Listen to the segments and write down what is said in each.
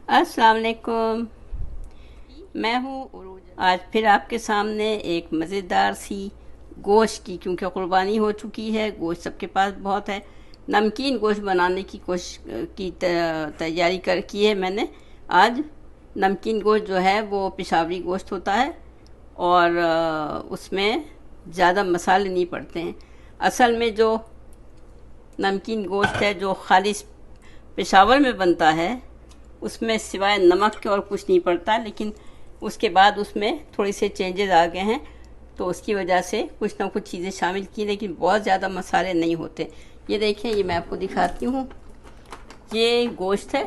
अस्सलाम वालेकुम। मैं हूँ उरूज। आज फिर आपके सामने एक मज़ेदार सी गोश्त की, क्योंकि क़ुरबानी हो चुकी है, गोश्त सबके पास बहुत है, नमकीन गोश्त बनाने की कोशिश की तैयारी कर की है मैंने। आज नमकीन गोश्त जो है वो पेशावरी गोश्त होता है और उसमें ज़्यादा मसाले नहीं पड़ते हैं। असल में जो नमकीन गोश्त है जो खालिश पेशावर में बनता है उसमें सिवाय नमक के और कुछ नहीं पड़ता, लेकिन उसके बाद उसमें थोड़े से चेंजेस आ गए हैं तो उसकी वजह से कुछ ना कुछ चीज़ें शामिल की, लेकिन बहुत ज़्यादा मसाले नहीं होते। ये देखें, ये मैं आपको दिखाती हूँ। ये गोश्त है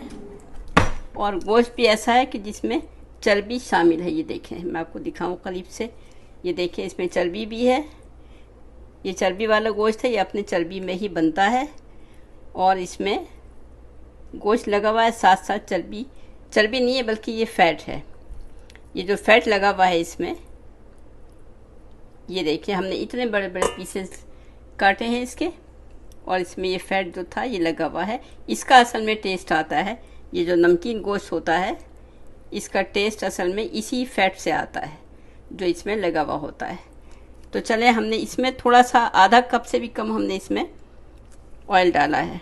और गोश्त भी ऐसा है कि जिसमें चर्बी शामिल है। ये देखें, मैं आपको दिखाऊँ करीब से। ये देखें, इसमें चर्बी भी है। ये चर्बी वाला गोश्त है, ये अपने चर्बी में ही बनता है और इसमें गोश्त लगा हुआ है, साथ साथ चर्बी चर्बी नहीं है बल्कि ये फ़ैट है। ये जो फ़ैट लगा हुआ है इसमें, ये देखिए हमने इतने बड़े बड़े पीसेस काटे हैं इसके और इसमें ये फ़ैट जो था ये लगा हुआ है। इसका असल में टेस्ट आता है, ये जो नमकीन गोश्त होता है इसका टेस्ट असल में इसी फ़ैट से आता है जो इसमें लगा हुआ होता है। तो चले, हमने इसमें थोड़ा सा आधा कप से भी कम हमने इसमें ऑयल डाला है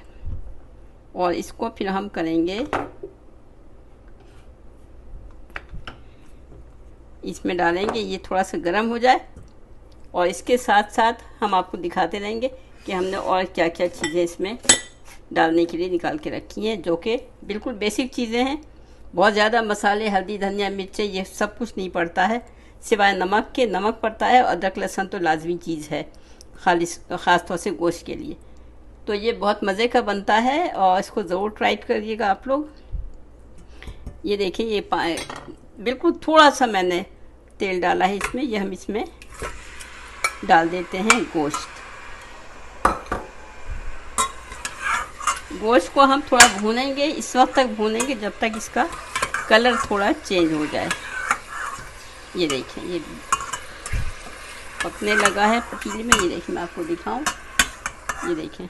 और इसको फिर हम करेंगे, इसमें डालेंगे, ये थोड़ा सा गर्म हो जाए और इसके साथ साथ हम आपको दिखाते रहेंगे कि हमने और क्या क्या चीज़ें इसमें डालने के लिए निकाल के रखी हैं, जो कि बिल्कुल बेसिक चीज़ें हैं। बहुत ज़्यादा मसाले, हल्दी, धनिया, मिर्चें, ये सब कुछ नहीं पड़ता है सिवाय नमक के। नमक पड़ता है और अदरक लहसुन तो लाजमी चीज़ है ख़ास तौर से गोश्त के लिए। तो ये बहुत मज़े का बनता है और इसको ज़रूर ट्राई करिएगा आप लोग। ये देखिए, ये बिल्कुल थोड़ा सा मैंने तेल डाला है इसमें। ये हम इसमें डाल देते हैं गोश्त। गोश्त को हम थोड़ा भूनेंगे, इस वक्त तक भूनेंगे जब तक इसका कलर थोड़ा चेंज हो जाए। ये देखिए, ये पकने लगा है पतीले में। ये देखिए, मैं आपको दिखाऊं। ये देखें,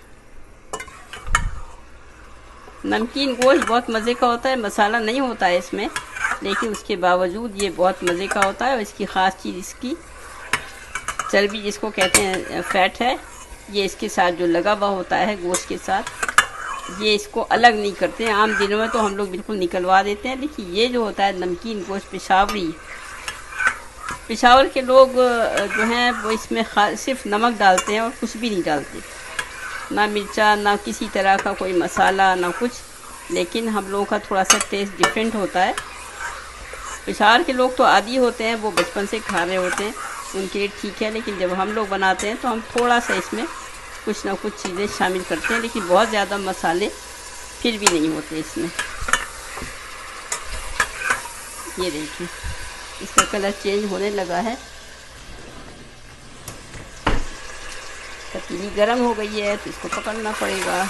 नमकीन गोश्त बहुत मज़े का होता है। मसाला नहीं होता है इसमें, लेकिन उसके बावजूद ये बहुत मज़े का होता है। और इसकी ख़ास चीज़ इसकी चर्बी, जिसको कहते हैं फ़ैट है, ये इसके साथ जो लगा हुआ होता है गोश्त के साथ, ये इसको अलग नहीं करते हैं। आम दिनों में तो हम लोग बिल्कुल निकलवा देते हैं, लेकिन ये जो होता है नमकीन गोश्त पेशावर के लोग जो हैं वो इसमें सिर्फ नमक डालते हैं और कुछ भी नहीं डालते, ना मिर्चा, ना किसी तरह का कोई मसाला, ना कुछ। लेकिन हम लोगों का थोड़ा सा टेस्ट डिफरेंट होता है। पेशावर के लोग तो आदी होते हैं, वो बचपन से खा रहे होते हैं, उनके लिए ठीक है। लेकिन जब हम लोग बनाते हैं तो हम थोड़ा सा इसमें कुछ ना कुछ चीज़ें शामिल करते हैं, लेकिन बहुत ज़्यादा मसाले फिर भी नहीं होते इसमें। ये देखिए, इसका कलर चेंज होने लगा है। पतीली गर्म हो गई है तो इसको पकड़ना पड़ेगा।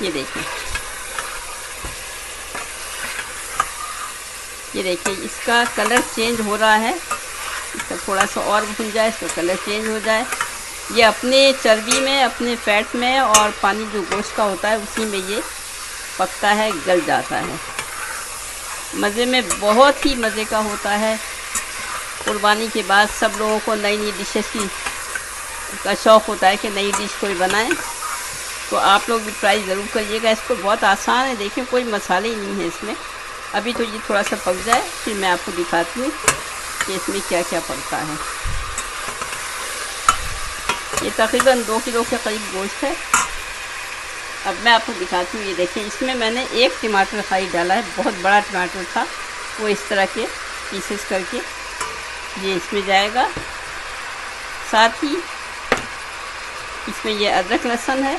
ये देखिए, ये देखिए, इसका कलर चेंज हो रहा है। इसका थोड़ा सा और भुन जाए, इसका कलर चेंज हो जाए। ये अपने चर्बी में, अपने फ़ैट में और पानी जो गोश्त का होता है उसी में ये पकता है, गल जाता है। मज़े में बहुत ही मज़े का होता है। कुर्बानी के बाद सब लोगों को नई नई डिशेस का शौक़ होता है कि नई डिश कोई बनाएं, तो आप लोग भी ट्राई ज़रूर करिएगा इसको। बहुत आसान है, देखिए कोई मसाले ही नहीं है इसमें। अभी तो ये थोड़ा सा पक जाए, फिर मैं आपको दिखाती हूँ कि इसमें क्या क्या पड़ता है। ये तकरीबन 2 किलो के करीब गोश्त है। अब मैं आपको दिखाती हूँ। ये देखिए, इसमें मैंने 1 टमाटर खाली डाला है, बहुत बड़ा टमाटर था, वो इस तरह के पीसेस करके ये इसमें जाएगा। साथ ही इसमें ये अदरक लहसुन है,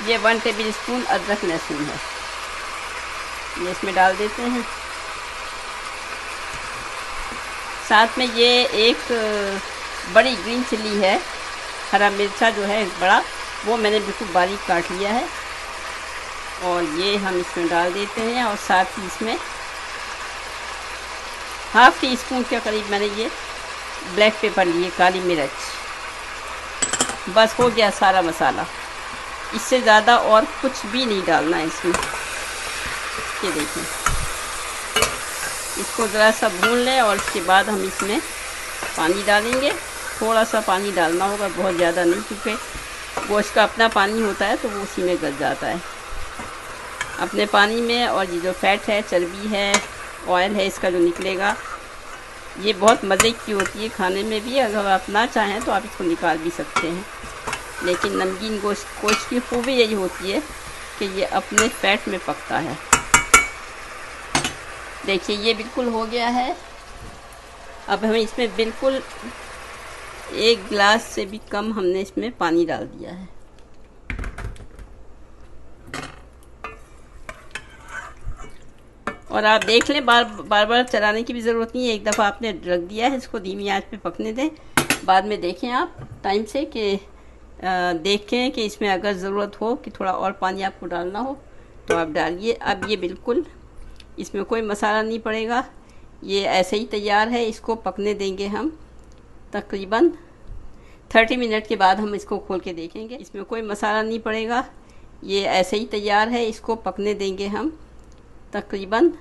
ये 1 टेबल स्पून अदरक लहसुन है, ये इसमें डाल देते हैं। साथ में ये एक बड़ी ग्रीन चिल्ली है, हरा मिर्चा जो है बड़ा, वो मैंने बिल्कुल बारीक काट लिया है और ये हम इसमें डाल देते हैं। और साथ ही इसमें ½ टी स्पून के करीब मैंने ये ब्लैक पेपर लिए, काली मिर्च। बस हो गया सारा मसाला, इससे ज़्यादा और कुछ भी नहीं डालना है इसमें। ये देखें, इसको ज़रा सा भून लें और इसके बाद हम इसमें पानी डालेंगे। थोड़ा सा पानी डालना होगा, बहुत ज़्यादा नहीं, क्योंकि गोश्त का अपना पानी होता है तो वो उसी में गल जाता है अपने पानी में। और ये जो फैट है, चर्बी है, ऑयल है, इसका जो निकलेगा ये बहुत मज़े की होती है खाने में भी। अगर आप ना चाहें तो आप इसको निकाल भी सकते हैं, लेकिन नमकीन गोश्त की खूबी यही होती है कि ये अपने फैट में पकता है। देखिए ये बिल्कुल हो गया है। अब हमें इसमें बिल्कुल 1 गिलास से भी कम हमने इसमें पानी डाल दिया है। और आप देख लें, बार बार चलाने की भी ज़रूरत नहीं है। एक दफ़ा आपने रख दिया है, इसको धीमी आंच पे पकने दें। बाद में देखें आप टाइम से कि देखें कि इसमें अगर ज़रूरत हो कि थोड़ा और पानी आपको डालना हो तो आप डालिए। अब ये बिल्कुल, इसमें कोई मसाला नहीं पड़ेगा, ये ऐसे ही तैयार है। इसको पकने देंगे हम तकरीबन 30 मिनट के बाद हम इसको खोल के देखेंगे। इसमें कोई मसाला नहीं पड़ेगा, ये ऐसे ही तैयार है। इसको पकने देंगे हम तकरीबन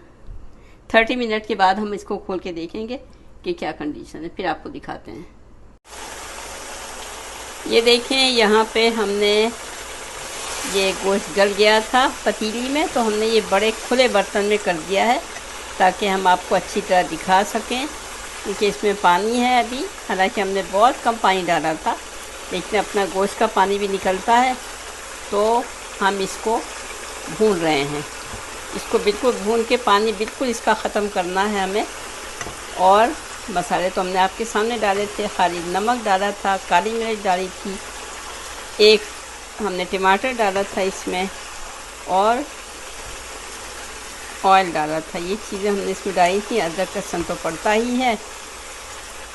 30 मिनट के बाद हम इसको खोल के देखेंगे कि क्या कंडीशन है, फिर आपको दिखाते हैं। ये देखें, यहाँ पे हमने ये गोश्त गल गया था पतीली में, तो हमने ये बड़े खुले बर्तन में कर दिया है ताकि हम आपको अच्छी तरह दिखा सकें, क्योंकि इसमें पानी है अभी। हालांकि हमने बहुत कम पानी डाला था, लेकिन अपना गोश्त का पानी भी निकलता है। तो हम इसको भून रहे हैं, इसको बिल्कुल भून के पानी बिल्कुल इसका ख़त्म करना है हमें। और मसाले तो हमने आपके सामने डाले थे, खाली नमक डाला था, काली मिर्च डाली थी, एक हमने टमाटर डाला था इसमें, और ऑयल डाला था। ये चीज़ें हमने इसमें डाली थी। अदरक लहसुन तो पड़ता ही है,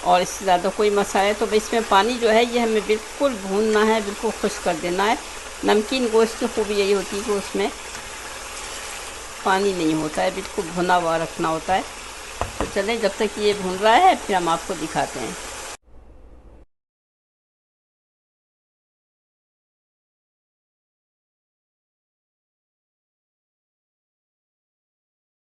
और इससे ज़्यादा कोई मसाला है। तो इसमें पानी जो है ये हमें बिल्कुल भूनना है, बिल्कुल खुश कर देना है। नमकीन गोश्त की खूबी यही होती है कि उसमें पानी नहीं होता है, बिल्कुल भुना हुआ रखना होता है। तो चलें, जब तक ये भून रहा है फिर हम आपको दिखाते हैं।